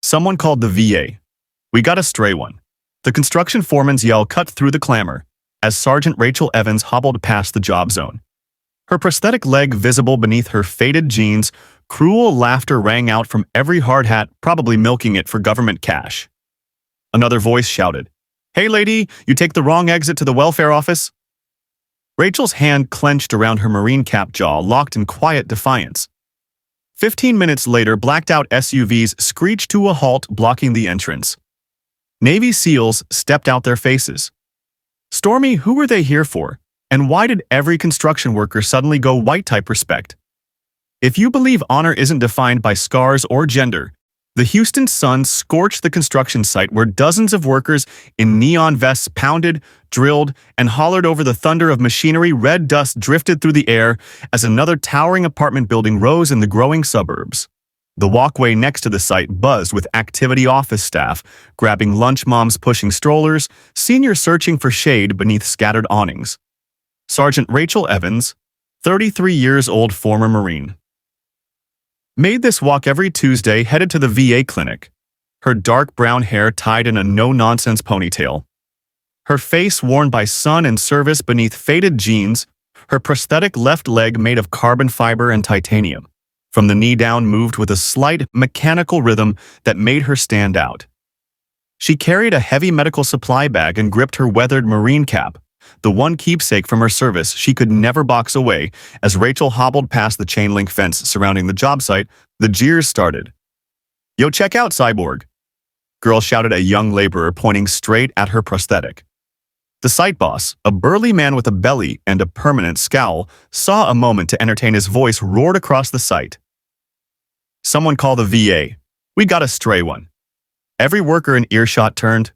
Someone called the VA. We got a stray one. The construction foreman's yell cut through the clamor as Sergeant Rachel Evans hobbled past the job zone. Her prosthetic leg visible beneath her faded jeans, cruel laughter rang out from every hard hat, probably milking it for government cash. Another voice shouted, "Hey lady, you take the wrong exit to the welfare office." Rachel's hand clenched around her marine cap jaw, locked in quiet defiance. 15 minutes later, blacked-out SUVs screeched to a halt, blocking the entrance. Navy SEALs stepped out their faces. Stormy, who were they here for? And why did every construction worker suddenly go white-type respect? If you believe honor isn't defined by scars or gender, the Houston sun scorched the construction site where dozens of workers in neon vests pounded, drilled, and hollered over the thunder of machinery. Red dust drifted through the air as another towering apartment building rose in the growing suburbs. The walkway next to the site buzzed with activity office staff, grabbing lunch, moms pushing strollers, seniors searching for shade beneath scattered awnings. Sergeant Rachel Evans, 33 years old, former Marine, made this walk every Tuesday, headed to the VA clinic, her dark brown hair tied in a no-nonsense ponytail. Her face worn by sun and service beneath faded jeans, her prosthetic left leg made of carbon fiber and titanium. From the knee down moved with a slight, mechanical rhythm that made her stand out. She carried a heavy medical supply bag and gripped her weathered marine cap, the one keepsake from her service she could never box away. As Rachel hobbled past the chain-link fence surrounding the job site, the jeers started. "Yo, check out Cyborg," girl shouted, a young laborer pointing straight at her prosthetic. The site boss, a burly man with a belly and a permanent scowl, saw a moment to entertain. His voice roared across the site. "Someone call the VA. We got a stray one." Every worker in earshot turned.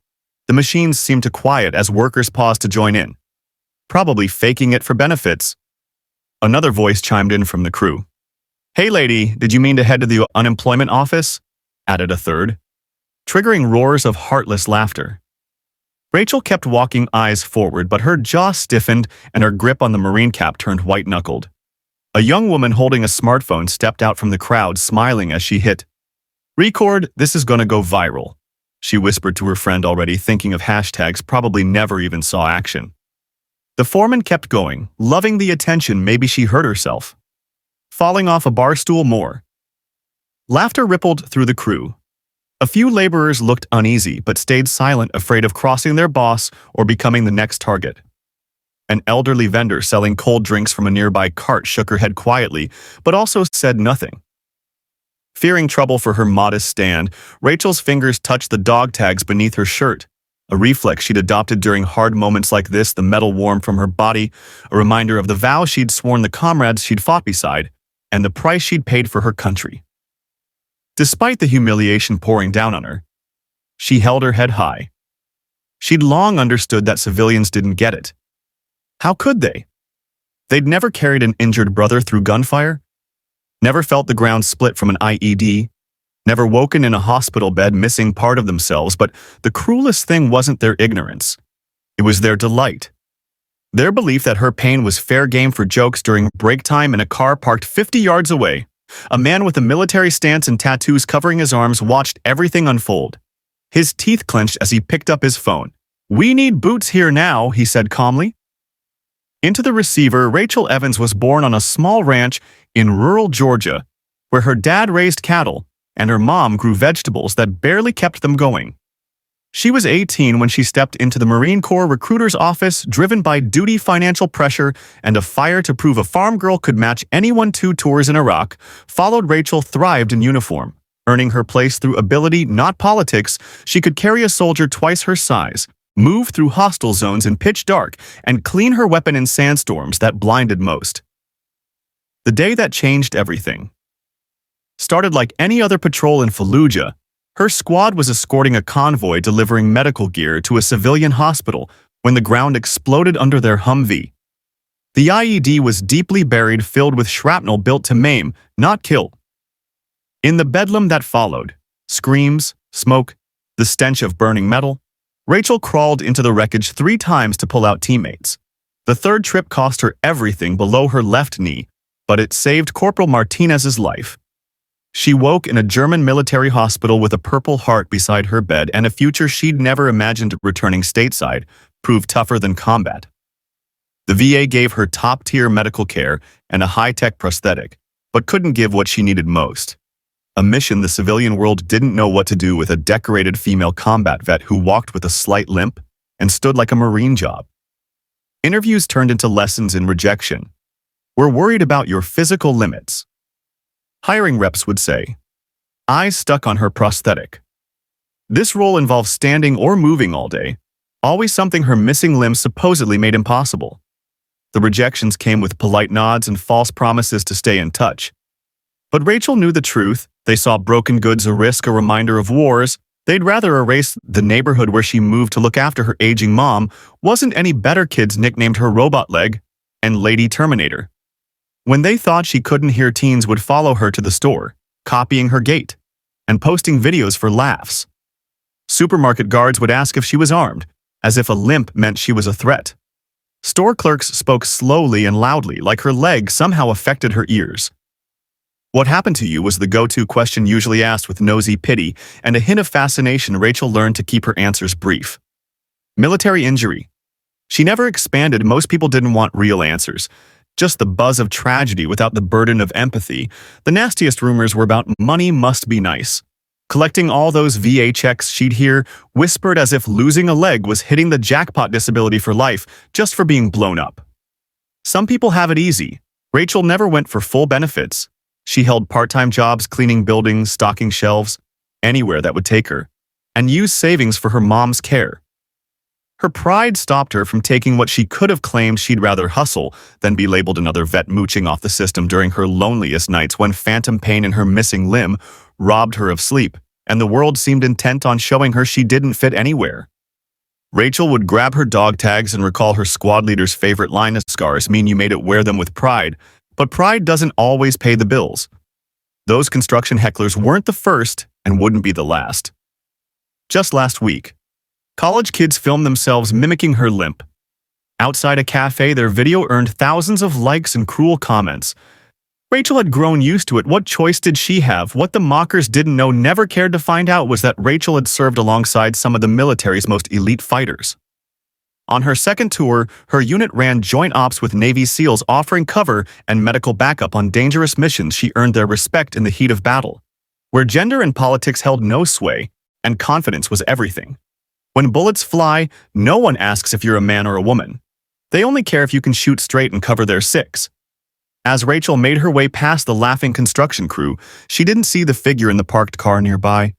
The machines seemed to quiet as workers paused to join in, probably faking it for benefits. Another voice chimed in from the crew. "Hey lady, did you mean to head to the unemployment office?" added a third, triggering roars of heartless laughter. Rachel kept walking, eyes forward, but her jaw stiffened and her grip on the marine cap turned white-knuckled. A young woman holding a smartphone stepped out from the crowd, smiling as she hit record. "This is gonna go viral," she whispered to her friend, already thinking of hashtags, probably never even saw action. The foreman kept going, loving the attention. Maybe she hurt herself, falling off a bar stool more. Laughter rippled through the crew. A few laborers looked uneasy but stayed silent, afraid of crossing their boss or becoming the next target. An elderly vendor selling cold drinks from a nearby cart shook her head quietly, but also said nothing. Fearing trouble for her modest stand, Rachel's fingers touched the dog tags beneath her shirt, a reflex she'd adopted during hard moments like this. The metal warmed from her body, a reminder of the vow she'd sworn, the comrades she'd fought beside, and the price she'd paid for her country. Despite the humiliation pouring down on her, she held her head high. She'd long understood that civilians didn't get it. How could they? They'd never carried an injured brother through gunfire, never felt the ground split from an IED, never woken in a hospital bed missing part of themselves. But the cruelest thing wasn't their ignorance. It was their delight. Their belief that her pain was fair game for jokes. During break time in a car parked 50 yards away, a man with a military stance and tattoos covering his arms watched everything unfold. His teeth clenched as he picked up his phone. "We need boots here now," he said calmly. Into the receiver, Rachel Evans was born on a small ranch in rural Georgia, where her dad raised cattle and her mom grew vegetables that barely kept them going. She was 18 when she stepped into the Marine Corps recruiter's office, driven by duty, financial pressure, and a fire to prove a farm girl could match anyone. 2 tours in Iraq followed. Rachel thrived in uniform, earning her place through ability, not politics. She could carry a soldier twice her size, move through hostile zones in pitch dark, and clean her weapon in sandstorms that blinded most. The day that changed everything started like any other patrol in Fallujah. Her squad was escorting a convoy delivering medical gear to a civilian hospital when the ground exploded under their Humvee. The IED was deeply buried, filled with shrapnel built to maim, not kill. In the bedlam that followed, screams, smoke, the stench of burning metal, Rachel crawled into the wreckage 3 times to pull out teammates. The third trip cost her everything below her left knee, but it saved Corporal Martinez's life. She woke in a German military hospital with a Purple Heart beside her bed, and a future she'd never imagined returning stateside proved tougher than combat. The VA gave her top-tier medical care and a high-tech prosthetic, but couldn't give what she needed most: a mission the civilian world didn't know what to do with a decorated female combat vet who walked with a slight limp and stood like a Marine job. Interviews turned into lessons in rejection. "We're worried about your physical limits," hiring reps would say. Eyes stuck on her prosthetic. This role involves standing or moving all day, always something her missing limb supposedly made impossible. The rejections came with polite nods and false promises to stay in touch. But Rachel knew the truth. They saw broken goods a risk, a reminder of wars. They'd rather erase the neighborhood where she moved to look after her aging mom. Wasn't any better. Kids nicknamed her Robot Leg and Lady Terminator. When they thought she couldn't hear, teens would follow her to the store, copying her gait and posting videos for laughs. Supermarket guards would ask if she was armed, as if a limp meant she was a threat. Store clerks spoke slowly and loudly, like her leg somehow affected her ears. "What happened to you?" was the go-to question, usually asked with nosy pity and a hint of fascination. Rachel learned to keep her answers brief. Military injury. She never expanded. Most people didn't want real answers, just the buzz of tragedy without the burden of empathy. The nastiest rumors were about money must be nice. Collecting all those VA checks she'd hear, whispered as if losing a leg was hitting the jackpot. Disability for life, just for being blown up. Some people have it easy. Rachel never went for full benefits. She held part-time jobs cleaning buildings, stocking shelves, anywhere that would take her, and used savings for her mom's care. Her pride stopped her from taking what she could have claimed. She'd rather hustle than be labeled another vet mooching off the system during her loneliest nights, when phantom pain in her missing limb robbed her of sleep, and the world seemed intent on showing her she didn't fit anywhere. Rachel would grab her dog tags and recall her squad leader's favorite line: "Scars mean you made it, wear them with pride." But pride doesn't always pay the bills. Those construction hecklers weren't the first and wouldn't be the last. Just last week, college kids filmed themselves mimicking her limp. Outside a cafe, their video earned thousands of likes and cruel comments. Rachel had grown used to it. What choice did she have? What the mockers didn't know, never cared to find out, was that Rachel had served alongside some of the military's most elite fighters. On her second tour, her unit ran joint ops with Navy SEALs, offering cover and medical backup on dangerous missions. She earned their respect in the heat of battle, where gender and politics held no sway, and confidence was everything. When bullets fly, no one asks if you're a man or a woman. They only care if you can shoot straight and cover their six. As Rachel made her way past the laughing construction crew, she didn't see the figure in the parked car nearby.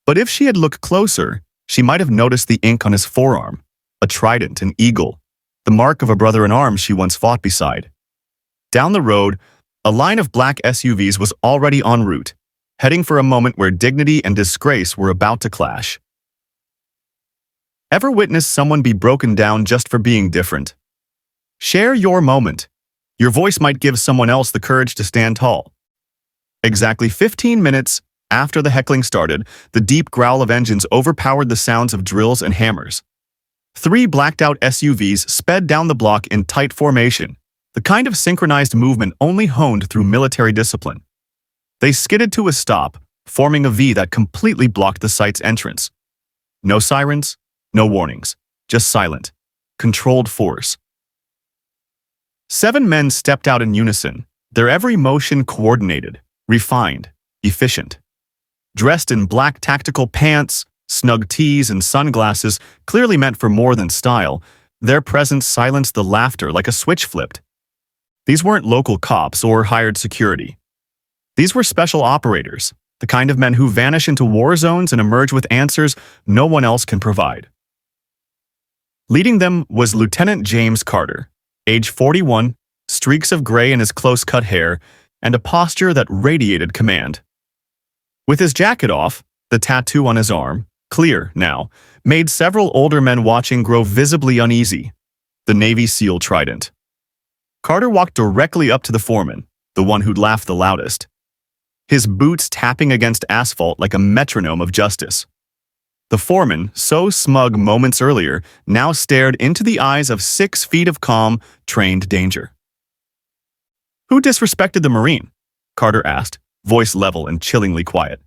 But if she had looked closer, she might have noticed the ink on his forearm, a trident, an eagle, the mark of a brother in arms she once fought beside. Down the road, a line of black SUVs was already en route, heading for a moment where dignity and disgrace were about to clash. Ever witnessed someone be broken down just for being different? Share your moment. Your voice might give someone else the courage to stand tall. Exactly 15 minutes after the heckling started, the deep growl of engines overpowered the sounds of drills and hammers. 3 blacked-out SUVs sped down the block in tight formation, the kind of synchronized movement only honed through military discipline. They skidded to a stop, forming a V that completely blocked the site's entrance. No sirens, no warnings, just silent, controlled force. 7 men stepped out in unison, their every motion coordinated, refined, efficient. Dressed in black tactical pants, snug tees, and sunglasses, clearly meant for more than style, their presence silenced the laughter like a switch flipped. These weren't local cops or hired security. These were special operators, the kind of men who vanish into war zones and emerge with answers no one else can provide. Leading them was Lieutenant James Carter, age 41, streaks of gray in his close-cut hair, and a posture that radiated command. With his jacket off, the tattoo on his arm, clear now, made several older men watching grow visibly uneasy. The Navy SEAL trident. Carter walked directly up to the foreman, the one who'd laughed the loudest, his boots tapping against asphalt like a metronome of justice. The foreman, so smug moments earlier, now stared into the eyes of 6 feet of calm, trained danger. "Who disrespected the Marine?" Carter asked, voice level and chillingly quiet.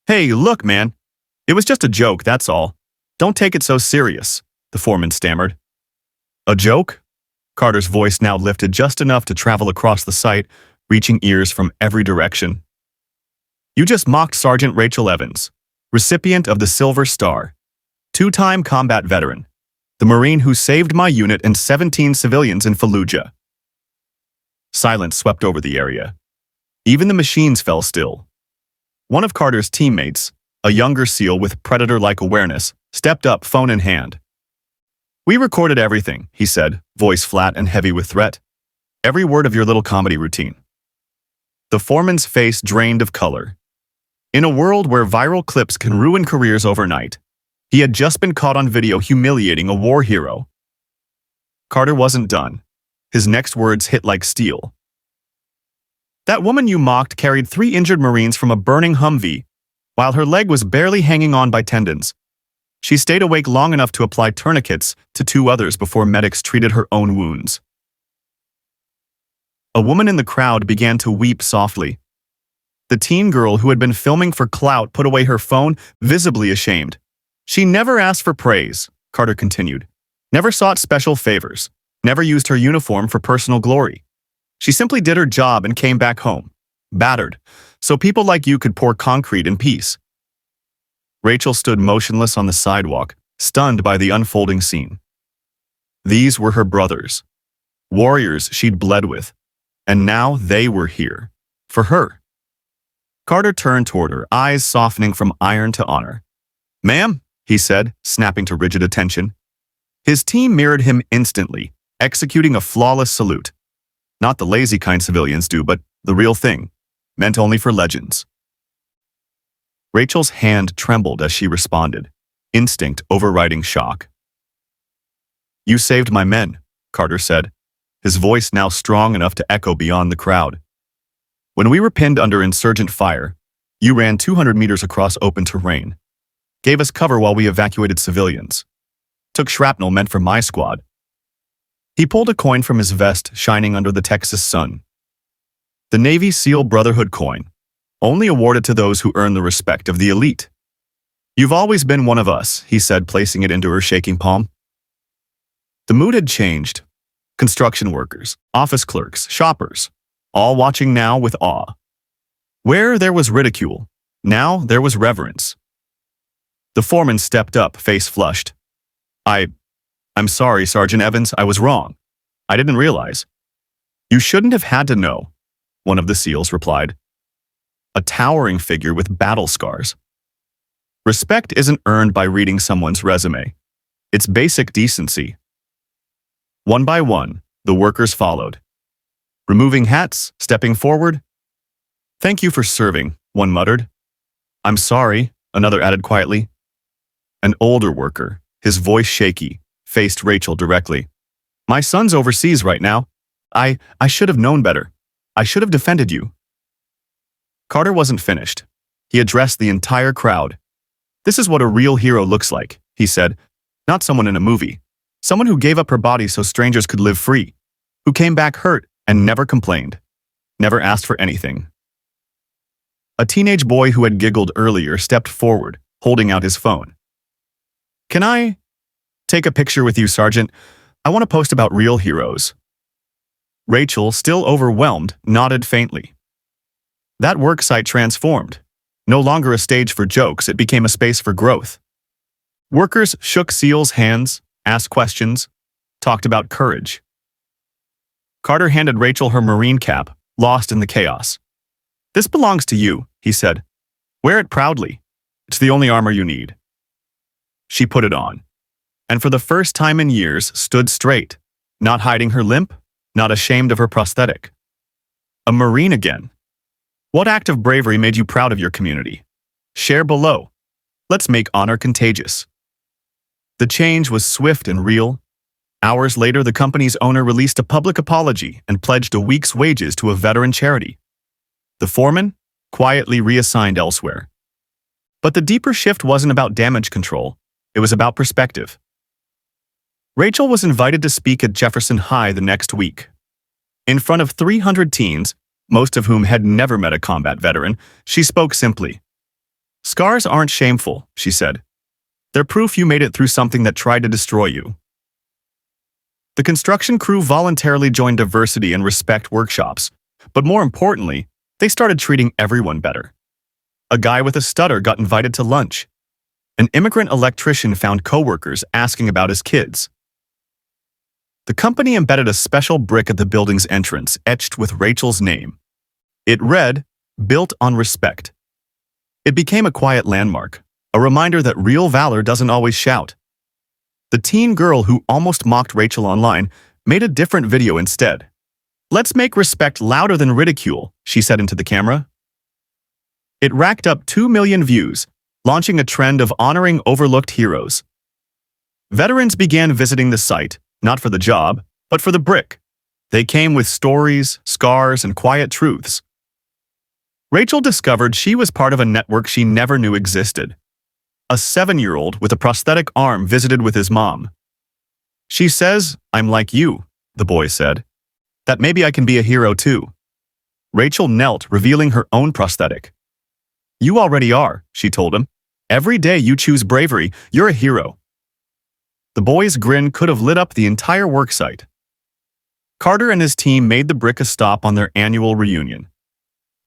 "Hey, look, man. It was just a joke, that's all. Don't take it so serious," the foreman stammered. "A joke?" Carter's voice now lifted just enough to travel across the site, reaching ears from every direction. "You just mocked Sergeant Rachel Evans, recipient of the Silver Star, two-time combat veteran, the Marine who saved my unit and 17 civilians in Fallujah." Silence swept over the area. Even the machines fell still. One of Carter's teammates, a younger SEAL with predator-like awareness, stepped up, phone in hand. "We recorded everything," he said, voice flat and heavy with threat. "Every word of your little comedy routine." The foreman's face drained of color. In a world where viral clips can ruin careers overnight, he had just been caught on video humiliating a war hero. Carter wasn't done. His next words hit like steel. "That woman you mocked carried 3 injured Marines from a burning Humvee, while her leg was barely hanging on by tendons. She stayed awake long enough to apply tourniquets to 2 others before medics treated her own wounds." A woman in the crowd began to weep softly. The teen girl who had been filming for clout put away her phone, visibly ashamed. "She never asked for praise," Carter continued. "Never sought special favors. Never used her uniform for personal glory. She simply did her job and came back home, battered, so people like you could pour concrete in peace." Rachel stood motionless on the sidewalk, stunned by the unfolding scene. These were her brothers, warriors she'd bled with, and now they were here, for her. Carter turned toward her, eyes softening from iron to honor. "Ma'am," he said, snapping to rigid attention. His team mirrored him instantly, executing a flawless salute. Not the lazy kind civilians do, but the real thing, meant only for legends. Rachel's hand trembled as she responded, instinct overriding shock. "You saved my men," Carter said, his voice now strong enough to echo beyond the crowd. "When we were pinned under insurgent fire, you ran 200 meters across open terrain, gave us cover while we evacuated civilians, took shrapnel meant for my squad." He pulled a coin from his vest, shining under the Texas sun. The Navy SEAL Brotherhood coin, only awarded to those who earn the respect of the elite. "You've always been one of us," he said, placing it into her shaking palm. The mood had changed. Construction workers, office clerks, shoppers, all watching now with awe. Where there was ridicule, now there was reverence. The foreman stepped up, face flushed. I'm sorry, Sergeant Evans, I was wrong. I didn't realize." "You shouldn't have had to know," one of the SEALs replied. A towering figure with battle scars. Respect isn't earned by reading someone's resume. It's basic decency. One by one, the workers followed. Removing hats, stepping forward. "Thank you for serving," one muttered. "I'm sorry," another added quietly. An older worker, his voice shaky, faced Rachel directly. "My son's overseas right now. I should have known better. I should have defended you." Carter wasn't finished. He addressed the entire crowd. "This is what a real hero looks like," he said. "Not someone in a movie. Someone who gave up her body so strangers could live free. Who came back hurt and never complained. Never asked for anything." A teenage boy who had giggled earlier stepped forward, holding out his phone. "Can I take a picture with you, Sergeant? I want to post about real heroes." Rachel, still overwhelmed, nodded faintly. That worksite transformed. No longer a stage for jokes, it became a space for growth. Workers shook SEALs' hands, asked questions, talked about courage. Carter handed Rachel her Marine cap, lost in the chaos. "This belongs to you," he said. "Wear it proudly. It's the only armor you need." She put it on, and for the first time in years stood straight, not hiding her limp, not ashamed of her prosthetic. A Marine again. What act of bravery made you proud of your community? Share below. Let's make honor contagious. The change was swift and real. Hours later, the company's owner released a public apology and pledged a week's wages to a veteran charity. The foreman, quietly reassigned elsewhere. But the deeper shift wasn't about damage control. It was about perspective. Rachel was invited to speak at Jefferson High the next week. In front of 300 teens, most of whom had never met a combat veteran, she spoke simply. "Scars aren't shameful," she said. "They're proof you made it through something that tried to destroy you." The construction crew voluntarily joined diversity and respect workshops, but more importantly, they started treating everyone better. A guy with a stutter got invited to lunch. An immigrant electrician found coworkers asking about his kids. The company embedded a special brick at the building's entrance, etched with Rachel's name. It read, "Built on Respect." It became a quiet landmark, a reminder that real valor doesn't always shout. The teen girl who almost mocked Rachel online made a different video instead. "Let's make respect louder than ridicule," she said into the camera. It racked up 2 million views, launching a trend of honoring overlooked heroes. Veterans began visiting the site, not for the job, but for the brick. They came with stories, scars, and quiet truths. Rachel discovered she was part of a network she never knew existed. A 7-year-old with a prosthetic arm visited with his mom. "She says, 'I'm like you,'" the boy said. "That maybe I can be a hero too." Rachel knelt, revealing her own prosthetic. "You already are," she told him. "Every day you choose bravery, you're a hero." The boy's grin could have lit up the entire worksite. Carter and his team made the brick a stop on their annual reunion.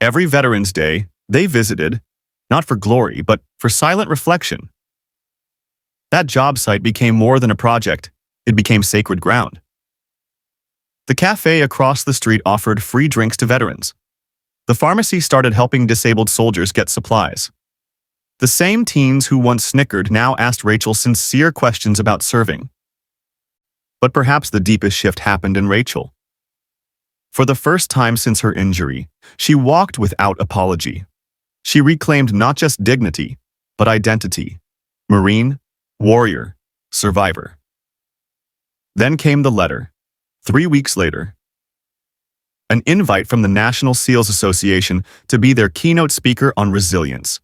Every Veterans Day, they visited, not for glory, but for silent reflection. That job site became more than a project. It became sacred ground. The cafe across the street offered free drinks to veterans. The pharmacy started helping disabled soldiers get supplies. The same teens who once snickered now asked Rachel sincere questions about serving. But perhaps the deepest shift happened in Rachel. For the first time since her injury, she walked without apology. She reclaimed not just dignity, but identity. Marine, warrior, survivor. Then came the letter. 3 weeks later. An invite from the National SEALs Association to be their keynote speaker on resilience.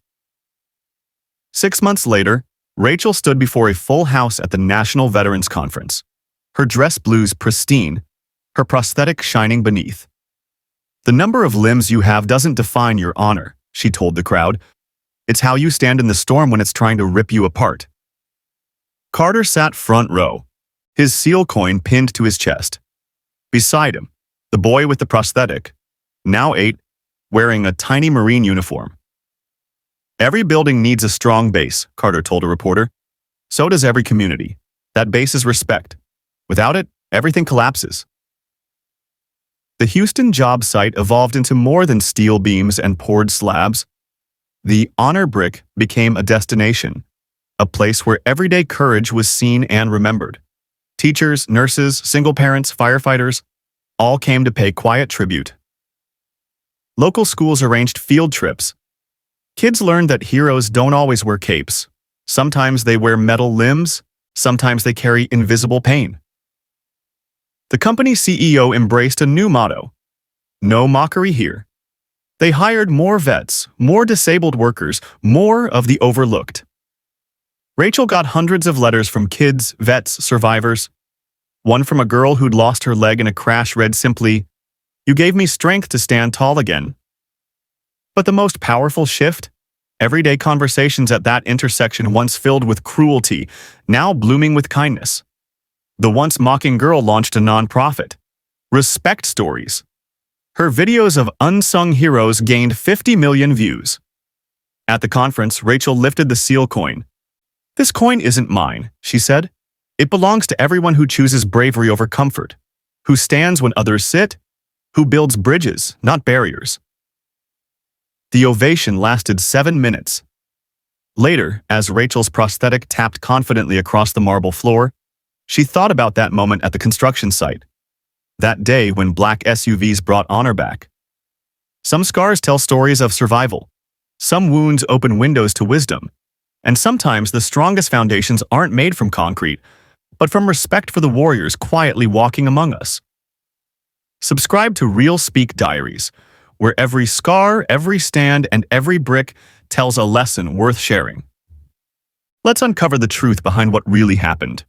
6 months later, Rachel stood before a full house at the National Veterans Conference. Her dress blues pristine, her prosthetic shining beneath. "The number of limbs you have doesn't define your honor," she told the crowd. "It's how you stand in the storm when it's trying to rip you apart." Carter sat front row, his SEAL coin pinned to his chest. Beside him, the boy with the prosthetic, now 8, wearing a tiny Marine uniform. "Every building needs a strong base," Carter told a reporter. "So does every community. That base is respect. Without it, everything collapses." The Houston job site evolved into more than steel beams and poured slabs. The honor brick became a destination, a place where everyday courage was seen and remembered. Teachers, nurses, single parents, firefighters, all came to pay quiet tribute. Local schools arranged field trips. Kids learned that heroes don't always wear capes. Sometimes they wear metal limbs, sometimes they carry invisible pain. The company's CEO embraced a new motto: "No mockery here." They hired more vets, more disabled workers, more of the overlooked. Rachel got hundreds of letters from kids, vets, survivors. One from a girl who'd lost her leg in a crash read simply, "You gave me strength to stand tall again." But the most powerful shift? Everyday conversations at that intersection, once filled with cruelty, now blooming with kindness. The once mocking girl launched a nonprofit, Respect Stories. Her videos of unsung heroes gained 50 million views. At the conference, Rachel lifted the SEAL coin. "This coin isn't mine," she said. "It belongs to everyone who chooses bravery over comfort, who stands when others sit, who builds bridges, not barriers." The ovation lasted 7 minutes. Later, as Rachel's prosthetic tapped confidently across the marble floor, she thought about that moment at the construction site. That day when black SUVs brought honor back. Some scars tell stories of survival. Some wounds open windows to wisdom. And sometimes the strongest foundations aren't made from concrete, but from respect for the warriors quietly walking among us. Subscribe to Real Speak Diaries, where every scar, every stand, and every brick tells a lesson worth sharing. Let's uncover the truth behind what really happened.